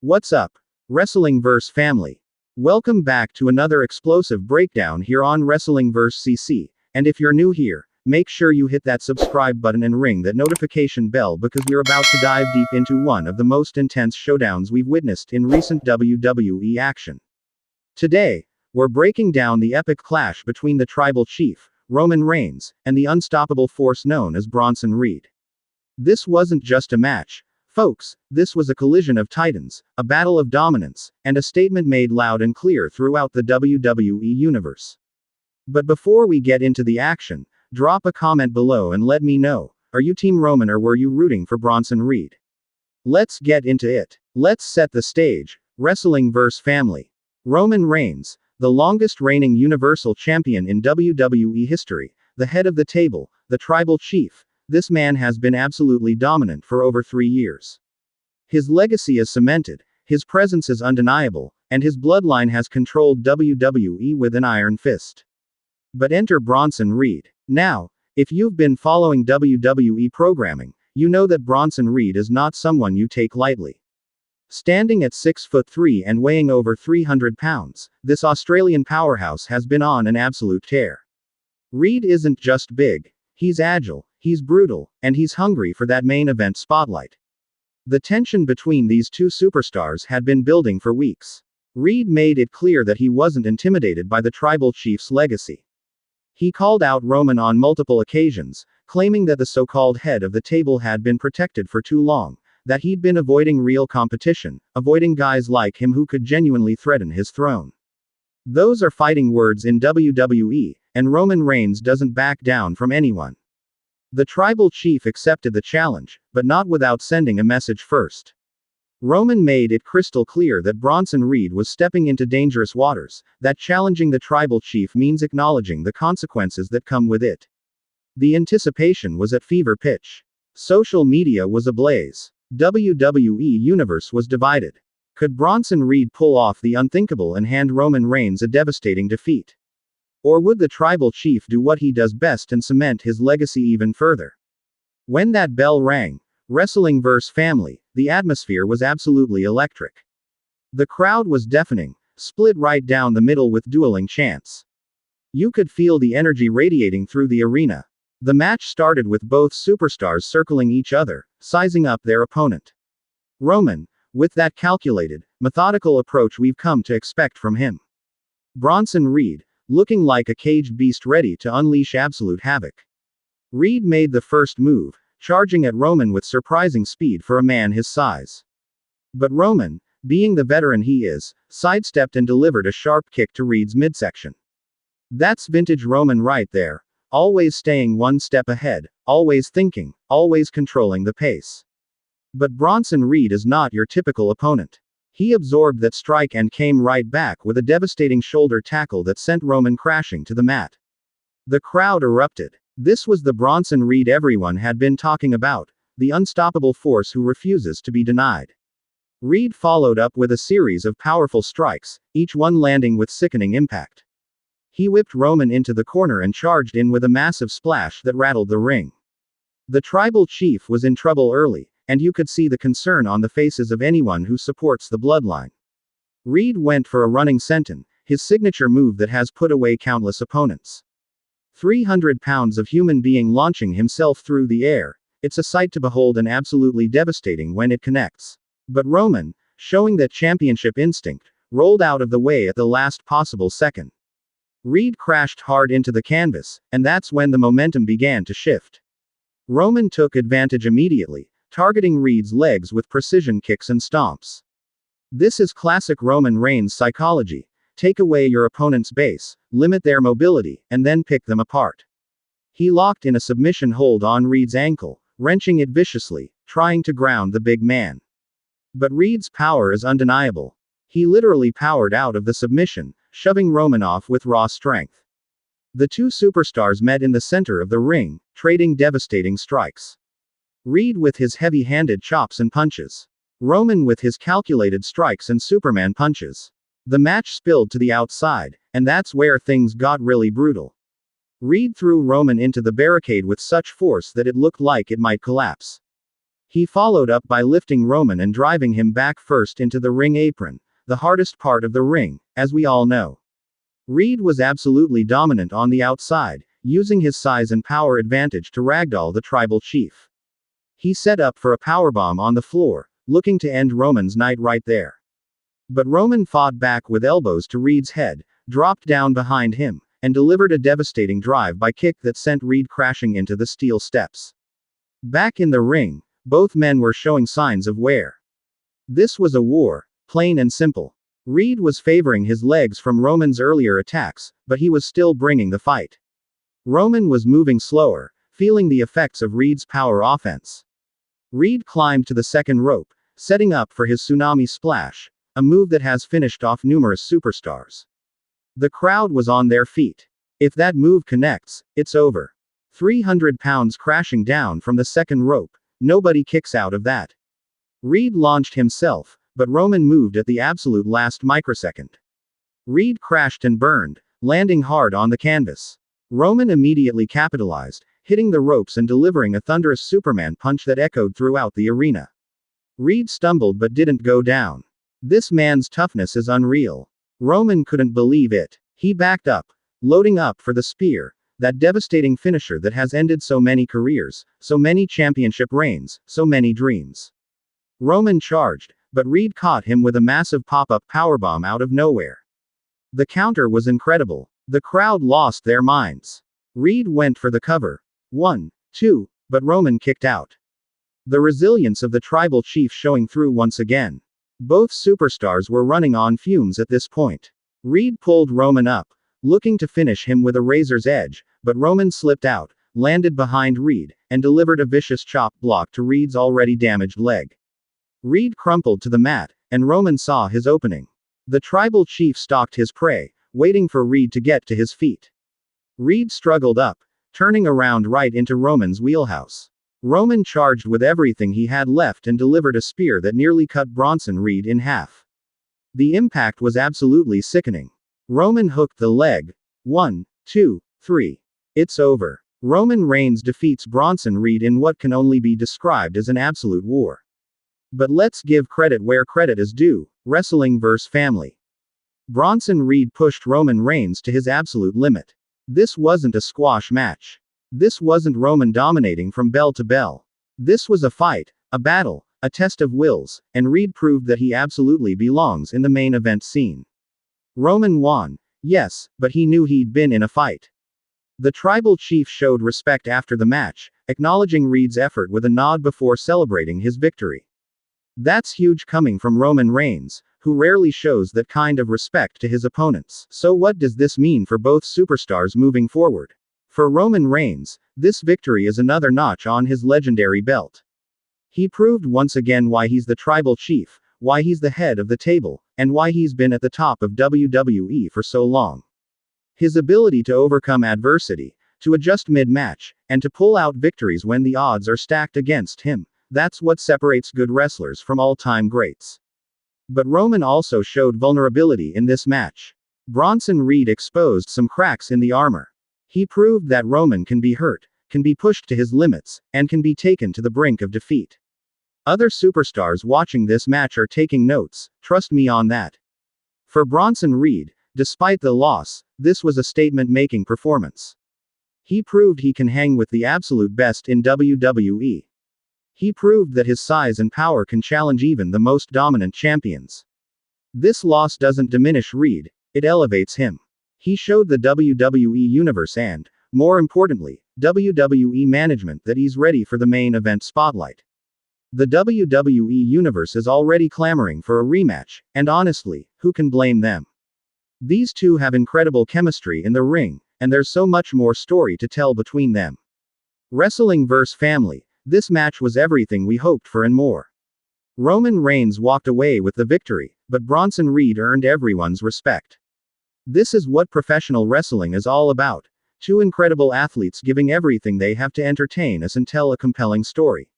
What's up, Wrestlingverse family? Welcome back to another explosive breakdown here on Wrestlingverse CC, and if you're new here, make sure you hit that subscribe button and ring that notification bell because we're about to dive deep into one of the most intense showdowns we've witnessed in recent WWE action. Today, we're breaking down the epic clash between the tribal chief, Roman Reigns, and the unstoppable force known as Bronson Reed. This wasn't just a match. Folks, this was a collision of titans, a battle of dominance, and a statement made loud and clear throughout the WWE universe. But before we get into the action, drop a comment below and let me know, are you Team Roman or were you rooting for Bronson Reed? Let's get into it. Let's set the stage, Wrestlingverse family. Roman Reigns, the longest reigning Universal Champion in WWE history, the head of the table, the tribal chief. This man has been absolutely dominant for over 3 years. His legacy is cemented, his presence is undeniable, and his bloodline has controlled WWE with an iron fist. But enter Bronson Reed. Now, if you've been following WWE programming, you know that Bronson Reed is not someone you take lightly. Standing at 6'3" and weighing over 300 pounds, this Australian powerhouse has been on an absolute tear. Reed isn't just big, he's agile. He's brutal, and he's hungry for that main event spotlight. The tension between these two superstars had been building for weeks. Reed made it clear that he wasn't intimidated by the tribal chief's legacy. He called out Roman on multiple occasions, claiming that the so-called head of the table had been protected for too long, that he'd been avoiding real competition, avoiding guys like him who could genuinely threaten his throne. Those are fighting words in WWE, and Roman Reigns doesn't back down from anyone. The tribal chief accepted the challenge, but not without sending a message first. Roman made it crystal clear that Bronson Reed was stepping into dangerous waters, that challenging the tribal chief means acknowledging the consequences that come with it. The anticipation was at fever pitch. Social media was ablaze. WWE Universe was divided. Could Bronson Reed pull off the unthinkable and hand Roman Reigns a devastating defeat? Or would the tribal chief do what he does best and cement his legacy even further? When that bell rang, Wrestlingverse family, the atmosphere was absolutely electric. The crowd was deafening, split right down the middle with dueling chants. You could feel the energy radiating through the arena. The match started with both superstars circling each other, sizing up their opponent. Roman, with that calculated, methodical approach we've come to expect from him. Bronson Reed, looking like a caged beast ready to unleash absolute havoc. Reed made the first move, charging at Roman with surprising speed for a man his size. But Roman, being the veteran he is, sidestepped and delivered a sharp kick to Reed's midsection. That's vintage Roman right there, always staying one step ahead, always thinking, always controlling the pace. But Bronson Reed is not your typical opponent. He absorbed that strike and came right back with a devastating shoulder tackle that sent Roman crashing to the mat. The crowd erupted. This was the Bronson Reed everyone had been talking about, the unstoppable force who refuses to be denied. Reed followed up with a series of powerful strikes, each one landing with sickening impact. He whipped Roman into the corner and charged in with a massive splash that rattled the ring. The tribal chief was in trouble early, and you could see the concern on the faces of anyone who supports the bloodline. Reed went for a running senton, his signature move that has put away countless opponents. 300 pounds of human being launching himself through the air, it's a sight to behold and absolutely devastating when it connects. But Roman, showing that championship instinct, rolled out of the way at the last possible second. Reed crashed hard into the canvas, and that's when the momentum began to shift. Roman took advantage immediately, targeting Reed's legs with precision kicks and stomps. This is classic Roman Reigns psychology. Take away your opponent's base, limit their mobility, and then pick them apart. He locked in a submission hold on Reed's ankle, wrenching it viciously, trying to ground the big man. But Reed's power is undeniable. He literally powered out of the submission, shoving Roman off with raw strength. The two superstars met in the center of the ring, trading devastating strikes. Reed with his heavy-handed chops and punches. Roman with his calculated strikes and Superman punches. The match spilled to the outside, and that's where things got really brutal. Reed threw Roman into the barricade with such force that it looked like it might collapse. He followed up by lifting Roman and driving him back first into the ring apron, the hardest part of the ring, as we all know. Reed was absolutely dominant on the outside, using his size and power advantage to ragdoll the tribal chief. He set up for a powerbomb on the floor, looking to end Roman's night right there. But Roman fought back with elbows to Reed's head, dropped down behind him, and delivered a devastating drive-by kick that sent Reed crashing into the steel steps. Back in the ring, both men were showing signs of wear. This was a war, plain and simple. Reed was favoring his legs from Roman's earlier attacks, but he was still bringing the fight. Roman was moving slower, feeling the effects of Reed's power offense. Reed climbed to the second rope, setting up for his tsunami splash, a move that has finished off numerous superstars. The crowd was on their feet. If that move connects, it's over. 300 pounds crashing down from the second rope, nobody kicks out of that. Reed launched himself, but Roman moved at the absolute last microsecond. Reed crashed and burned, landing hard on the canvas. Roman immediately capitalized, hitting the ropes and delivering a thunderous Superman punch that echoed throughout the arena. Reed stumbled but didn't go down. This man's toughness is unreal. Roman couldn't believe it. He backed up, loading up for the spear, that devastating finisher that has ended so many careers, so many championship reigns, so many dreams. Roman charged, but Reed caught him with a massive pop-up powerbomb out of nowhere. The counter was incredible. The crowd lost their minds. Reed went for the cover. 1, 2, but Roman kicked out. The resilience of the tribal chief showing through once again. Both superstars were running on fumes at this point. Reed pulled Roman up, looking to finish him with a razor's edge, but Roman slipped out, landed behind Reed, and delivered a vicious chop block to Reed's already damaged leg. Reed crumpled to the mat, and Roman saw his opening. The tribal chief stalked his prey, waiting for Reed to get to his feet. Reed struggled up, turning around right into Roman's wheelhouse. Roman charged with everything he had left and delivered a spear that nearly cut Bronson Reed in half. The impact was absolutely sickening. Roman hooked the leg. 1, 2, 3. It's over. Roman Reigns defeats Bronson Reed in what can only be described as an absolute war. But let's give credit where credit is due. Wrestling vs. Family. Bronson Reed pushed Roman Reigns to his absolute limit. This wasn't a squash match. This wasn't Roman dominating from bell to bell. This was a fight, a battle, a test of wills, and Reed proved that he absolutely belongs in the main event scene. Roman won, yes, but he knew he'd been in a fight. The tribal chief showed respect after the match, acknowledging Reed's effort with a nod before celebrating his victory. That's huge coming from Roman Reigns, who rarely shows that kind of respect to his opponents. So what does this mean for both superstars moving forward? For Roman Reigns, this victory is another notch on his legendary belt. He proved once again why he's the tribal chief, why he's the head of the table, and why he's been at the top of WWE for so long. His ability to overcome adversity, to adjust mid-match, and to pull out victories when the odds are stacked against him, that's what separates good wrestlers from all-time greats. But Roman also showed vulnerability in this match. Bronson Reed exposed some cracks in the armor. He proved that Roman can be hurt, can be pushed to his limits, and can be taken to the brink of defeat. Other superstars watching this match are taking notes, trust me on that. For Bronson Reed, despite the loss, this was a statement-making performance. He proved he can hang with the absolute best in WWE. He proved that his size and power can challenge even the most dominant champions. This loss doesn't diminish Reed, it elevates him. He showed the WWE Universe and, more importantly, WWE management that he's ready for the main event spotlight. The WWE Universe is already clamoring for a rematch, and honestly, who can blame them? These two have incredible chemistry in the ring, and there's so much more story to tell between them. Wrestling vs. Family, this match was everything we hoped for and more. Roman Reigns walked away with the victory, but Bronson Reed earned everyone's respect. This is what professional wrestling is all about. Two incredible athletes giving everything they have to entertain us and tell a compelling story.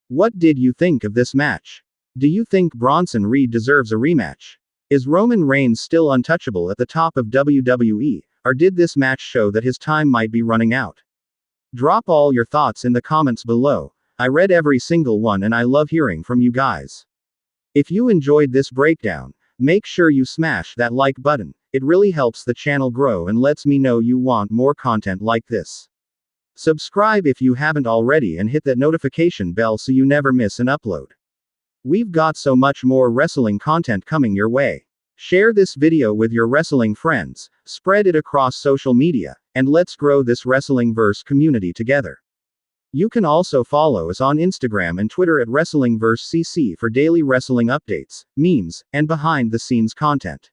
What did you think of this match? Do you think Bronson Reed deserves a rematch? Is Roman Reigns still untouchable at the top of WWE, or did this match show that his time might be running out? Drop all your thoughts in the comments below. I read every single one and I love hearing from you guys. If you enjoyed this breakdown, make sure you smash that like button. It really helps the channel grow and lets me know you want more content like this. Subscribe if you haven't already and hit that notification bell so you never miss an upload. We've got so much more wrestling content coming your way. Share this video with your wrestling friends, spread it across social media, and let's grow this Wrestlingverse community together. You can also follow us on Instagram and Twitter at WrestlingverseCC for daily wrestling updates, memes, and behind-the-scenes content.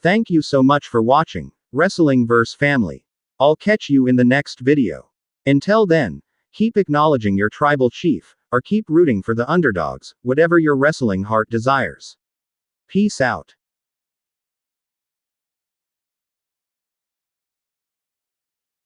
Thank you so much for watching, Wrestlingverse family. I'll catch you in the next video. Until then, keep acknowledging your tribal chief, or keep rooting for the underdogs, whatever your wrestling heart desires. Peace out.